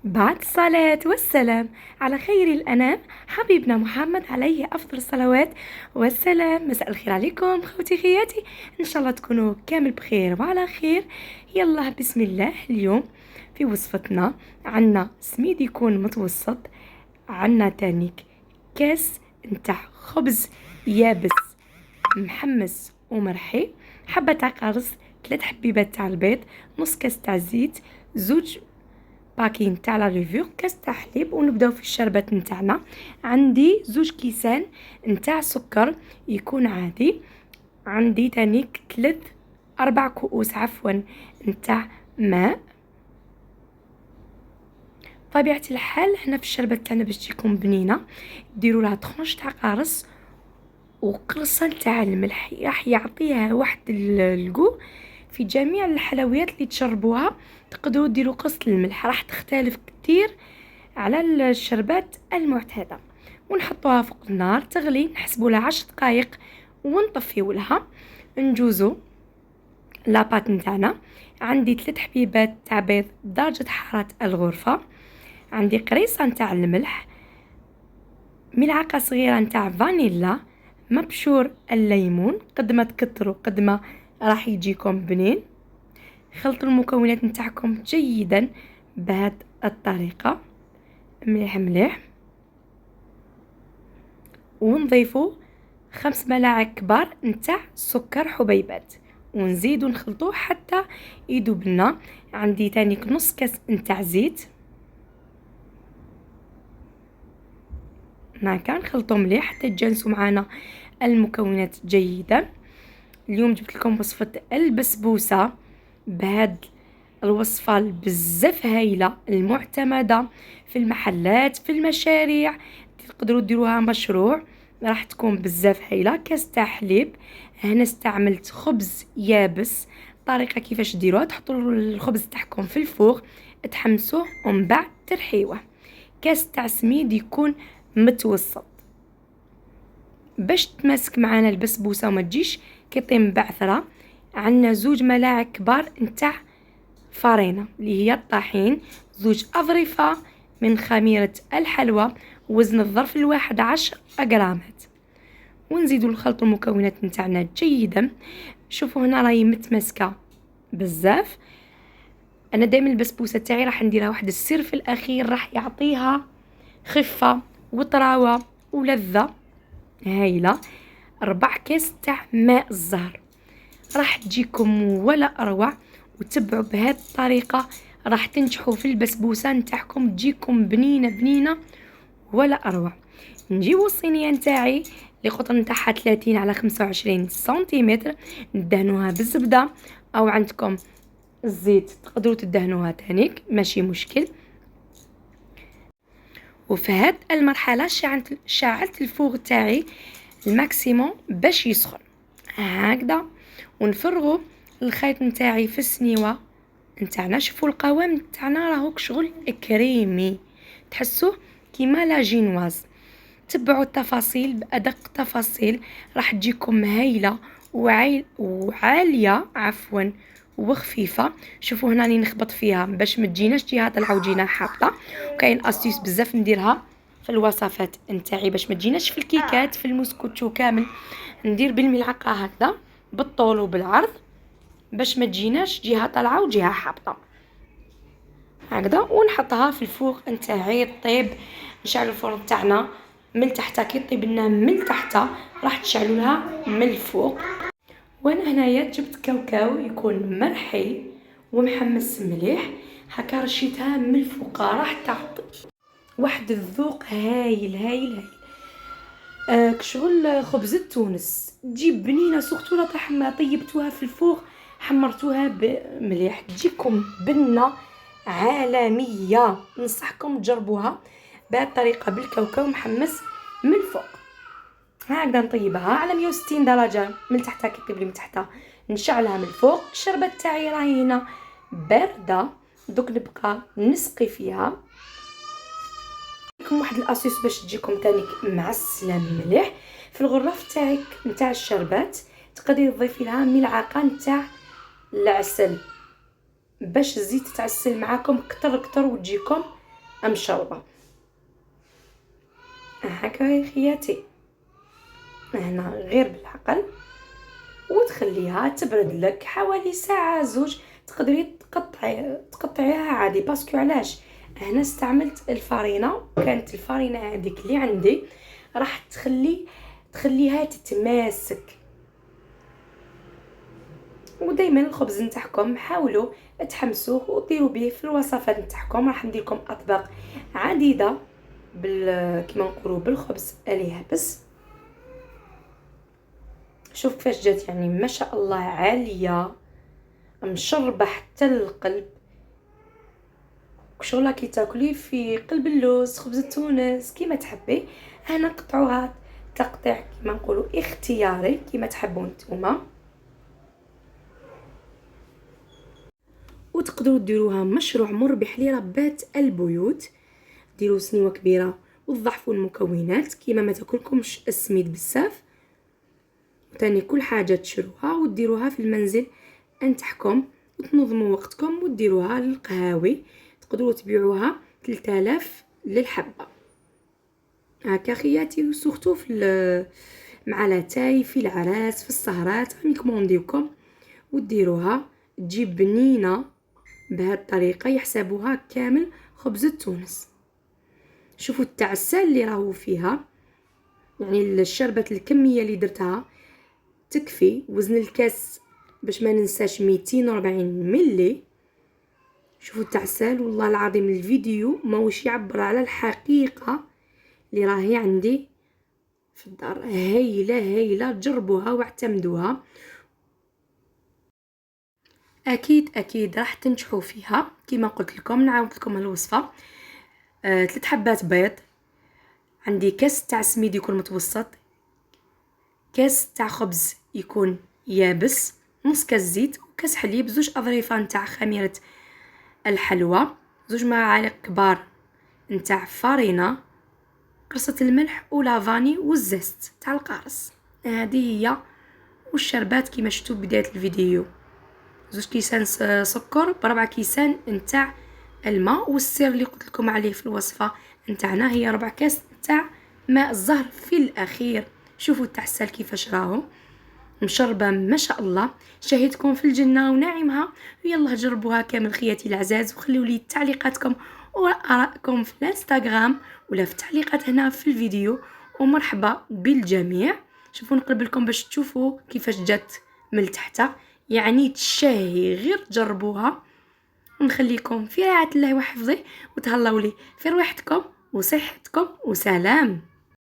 بعد الصلاة والسلام على خير الأنام حبيبنا محمد عليه أفضل الصلوات والسلام. مساء الخير عليكم خوتي خياتي، إن شاء الله تكونوا كامل بخير وعلى خير. يلا بسم الله. اليوم في وصفتنا عنا سميد يكون متوسط، عنا تانيك كاس نتاع خبز يابس محمس ومرحي، حبة تاع قرص، 3 حبيبات تاع البيض، نص كاس تاع زيت، زوج باكين تاع لا ريفور، كاس تاع حليب. ونبداو في الشربات نتاعنا. عندي 2 كيسان نتاع سكر يكون عادي، عندي تانيك 4 كؤوس نتاع ماء. طبيعة الحال هنا في الشربات تاعنا باش تجيكم بنينه ديروا لها طرونش تاع قرص وقرصه تاع الملح، راح يعطيها واحد الجو في جميع الحلويات اللي تشربوها. تقدروا ديروا قرص الملح، راح تختلف كتير على الشربات المعتاده. ونحطوها فوق النار تغلي، نحسبوا لها 10 دقائق ونطفيو لها. نجوزو لاباط نتاعنا. عندي 3 حبيبات تاع بيض درجه حراره الغرفه، عندي قريصه نتاع الملح، ملعقه صغيره نتاع فانيلا، مبشور الليمون. قد ما تكتروا قد ما راح يجيكم بنين. خلطوا المكونات نتاعكم جيدا بهذه الطريقه مليح مليح، ونضيفوا 5 ملاعق كبار نتاع سكر حبيبات، ونزيدو نخلطوه حتى يذوب لنا. عندي تاني نص كاس نتاع زيت، هكا نخلطو مليح حتى يتجانسوا معنا المكونات جيدا. اليوم جبت لكم وصفة البسبوسة بهاد الوصفة بزاف هايلة المعتمدة في المحلات في المشاريع، تقدروا ديروها مشروع، راح تكون بزاف هايلة. كاس تاع حليب، هنا استعملت خبز يابس. طريقة كيفاش ديروها: تحطوا الخبز تاعكم في الفوغ، تحمسوه ومن بعد ترحيوه. كاس تاع سميد يكون متوسط باش تماسك معنا البسبوسه وما تجيش كيطيم بعثره. عندنا 2 ملاعق كبار نتاع فرينه اللي هي الطحين، 2 اظرفه من خميره الحلوى، وزن الظرف الواحد 10 غرامات. ونزيدوا نخلطوا المكونات نتاعنا جيدا. شوفوا هنا راهي متماسكه بزاف. انا دائما البسبوسه تاعي راح نديرها واحد السر في الاخير، راح يعطيها خفه وطراوه ولذه هايله. 4 كاس تاع ماء الزهر راح تجيكم ولا اروع. وتبعوا بهذه الطريقه راح تنجحوا في البسبوسه نتاعكم، تجيكم بنينه بنينه ولا اروع. نجيبوا الصينيه نتاعي اللي قطر نتاعها 30 على 25 سنتيمتر، ندهنوها بالزبده او عندكم الزيت تقدروا تدهنوها تانيك ماشي مشكل. وفي هاد المرحله شعلت الفوغ تاعي الماكسيموم باش يسخن هكذا. ونفرغوا الخيط نتاعي في السنيوه نتاعنا. شوفوا القوام نتاعنا راهو شغل كريمي، تحسوه كيما لا جينواز. تبعوا التفاصيل بادق تفاصيل، راح تجيكم هايله وعاليه وخفيفه. شوفوا هنا راني نخبط فيها باش ما تجيناش جهات العوجينه حابطه. وكاين استيس بزاف نديرها في الوصفات نتاعي باش ما تجيناش في الكيكات في المسكوتشو كامل، ندير بالملعقه هكذا بالطول وبالعرض باش ما تجيناش جهه طالعه وجهه حابطه هكذا. ونحطها في الفوق نتاعي طيب. نشعل الفرن تاعنا من تحت، كي طيب لنا من تحت راح تشعلوا لها من الفوق. وانا هنايا جبت كاوكاو يكون مرحي ومحمس مليح، هكا رشيتها من الفوق راح تعطي واحد الذوق هايل هايل هايل. كشغل خبزة تونس تجيب بنينه، سورتو لا طيبتوها في الفوق حمرتوها بمليح تجيكم بنه عالميه. ننصحكم تجربوها بهذه الطريقه بالكاوكاو محمس من الفوق. هكذا نطيبها على 160 درجه من تحت، كي طيب لي من تحت نشعلها من الفوق. الشربة تاعي راهي هنا بارده، دوك نبقى نسقي فيها. لكم واحد الاسيس باش تجيكم تانيك معسله مليح. في الغرف تاعك نتاع الشربات تقدري تضيفي لها ملعقه نتاع العسل باش الزيت تعسل معاكم كتر كتر وتجيكم مشربه. هكا يا خياتي، هنا غير بالعقل وتخليها تبرد لك حوالي ساعه زوج. تقدري تقطعيها عادي، باسكو علاش هنا استعملت الفارينه، كانت الفارينه هذيك اللي عندي راح تخليها تتماسك. ودائما الخبز نتاعكم حاولوا تحمسوه وديروا به في الوصفات نتاعكم. راح ندير لكم اطباق عديده كما نقولوا بالخبز اليابس. شوف كيفاش جات، يعني ما شاء الله عاليه مشربه حتى للقلب. شغله كي تاكلي في قلب اللوز، خبز تونس كيما تحبي. انا قطعوها تقطيع كيما نقولوا اختياري كيما تحبوا نتوما، وتقدروا ديروها مشروع مربح لربات البيوت. ديروا سنيوه كبيره وتضعفوا المكونات كيما ما تاكلكمش السميد بزاف. وثاني كل حاجه تشروها وديروها في المنزل نتاعكم وتنظموا وقتكم وديروها للقهاوي. تقدروا تبيعوها 3000 للحبه هكا خياتي. وسورتو في مع لاتاي في العراس في السهرات راني كومونديوكم وديروها تجيب بنينه بهذه الطريقه. يحسبوها كامل خبز تونس. شوفوا التعسال اللي راهو فيها، يعني الشربة الكميه اللي درتها تكفي. وزن الكاس باش ما ننساش 240 ملي. شوفوا التعسال، والله العظيم الفيديو ماهوش يعبر على الحقيقه اللي راهي عندي في الدار. هايله جربوها واعتمدوها، اكيد راح تنجحوا فيها. كما قلت لكم نعاود لكم الوصفه. 3 حبات بيض، عندي كاس تاع سميد يكون متوسط، كاس تاع خبز يكون يابس، نص كاس زيت، وكاس حليب، 2 اظرفه نتاع خميره الحلوى، 2 معالق كبار نتاع فارينه، قرصه الملح ولافاني والزست تاع القارص. هذه هي. والشربات كما شفتوا بدايه الفيديو 2 كيسان سكر ب4 كيسان نتاع الماء. والسر اللي قلت لكم عليه في الوصفه نتاعنا هي 4 كاس نتاع ماء الزهر في الاخير. شوفوا التعسال كيفاش راهو مشربه ما شاء الله. شاهدكم في الجنه ونعيمها. يلا جربوها كامل خياتي العزاز، وخليوا لي تعليقاتكم وارائكم في الانستغرام ولا في التعليقات هنا في الفيديو. ومرحبا بالجميع. شوفوا نقلب لكم باش تشوفوا كيفاش جات من تحت، يعني تشهي. غير تجربوها. ونخليكم في رعايه الله وحفظه، وتهلاو لي في روحتكم وصحتكم وسلام.